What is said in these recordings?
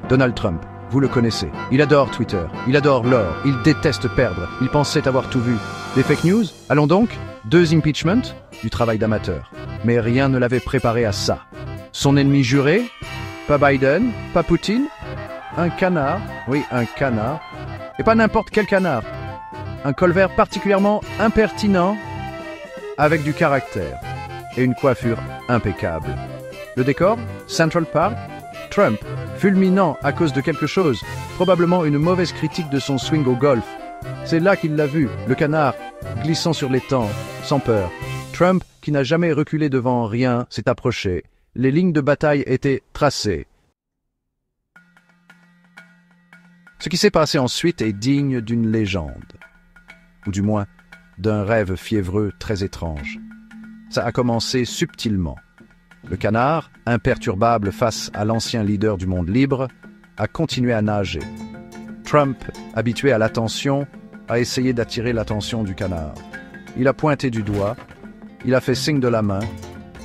Donald Trump, vous le connaissez. Il adore Twitter, il adore l'or, il déteste perdre, il pensait avoir tout vu. Des fake news? Allons donc, 2 impeachments? Du travail d'amateur. Mais rien ne l'avait préparé à ça. Son ennemi juré? Pas Biden, pas Poutine? Un canard, oui, un canard. Et pas n'importe quel canard. Un colvert particulièrement impertinent, avec du caractère et une coiffure impeccable. Le décor? Central Park? Trump, fulminant à cause de quelque chose, probablement une mauvaise critique de son swing au golf. C'est là qu'il l'a vu, le canard, glissant sur l'étang, sans peur. Trump, qui n'a jamais reculé devant rien, s'est approché. Les lignes de bataille étaient tracées. Ce qui s'est passé ensuite est digne d'une légende, ou du moins d'un rêve fiévreux très étrange. Ça a commencé subtilement. Le canard, imperturbable face à l'ancien leader du monde libre, a continué à nager. Trump, habitué à l'attention, a essayé d'attirer l'attention du canard. Il a pointé du doigt, il a fait signe de la main,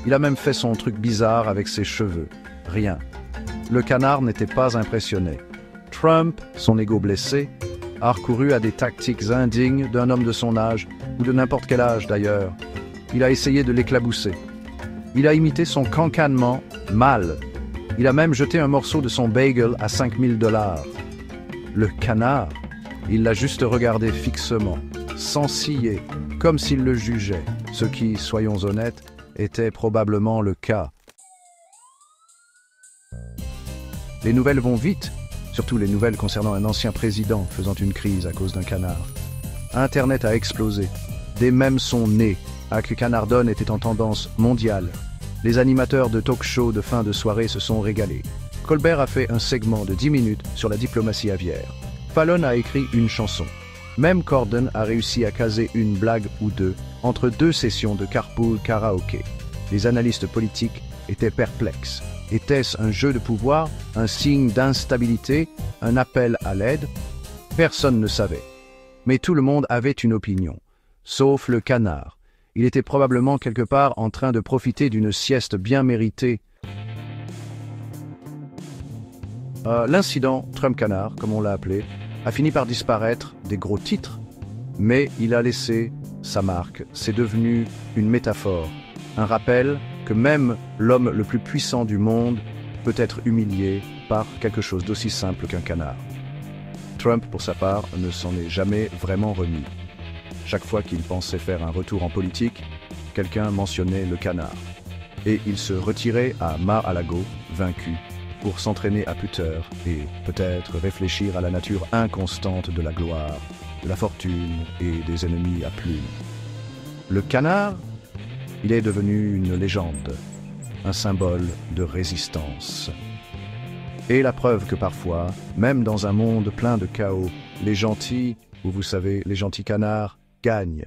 il a même fait son truc bizarre avec ses cheveux. Rien. Le canard n'était pas impressionné. Trump, son ego blessé, a recouru à des tactiques indignes d'un homme de son âge, ou de n'importe quel âge d'ailleurs. Il a essayé de l'éclabousser. Il a imité son cancanement mal. Il a même jeté un morceau de son bagel à $5000. Le canard, il l'a juste regardé fixement, sans ciller, comme s'il le jugeait, ce qui, soyons honnêtes, était probablement le cas. Les nouvelles vont vite, surtout les nouvelles concernant un ancien président faisant une crise à cause d'un canard. Internet a explosé. Des mèmes sont nés. Que Canardone était en tendance mondiale. Les animateurs de talk-show de fin de soirée se sont régalés. Colbert a fait un segment de 10 minutes sur la diplomatie aviaire. Fallon a écrit une chanson. Même Corden a réussi à caser une blague ou deux entre 2 sessions de carpool karaoké. Les analystes politiques étaient perplexes. Était-ce un jeu de pouvoir, un signe d'instabilité, un appel à l'aide? Personne ne savait. Mais tout le monde avait une opinion, sauf le canard. Il était probablement quelque part en train de profiter d'une sieste bien méritée. L'incident Trump-Canard, comme on l'a appelé, a fini par disparaître des gros titres, mais il a laissé sa marque. C'est devenu une métaphore, un rappel que même l'homme le plus puissant du monde peut être humilié par quelque chose d'aussi simple qu'un canard. Trump, pour sa part, ne s'en est jamais vraiment remis. Chaque fois qu'il pensait faire un retour en politique, quelqu'un mentionnait le canard. Et il se retirait à Mar-a-Lago, vaincu, pour s'entraîner à Putter et peut-être réfléchir à la nature inconstante de la gloire, de la fortune et des ennemis à plumes. Le canard, il est devenu une légende, un symbole de résistance. Et la preuve que parfois, même dans un monde plein de chaos, les gentils, ou vous savez, les gentils canards, gagnent.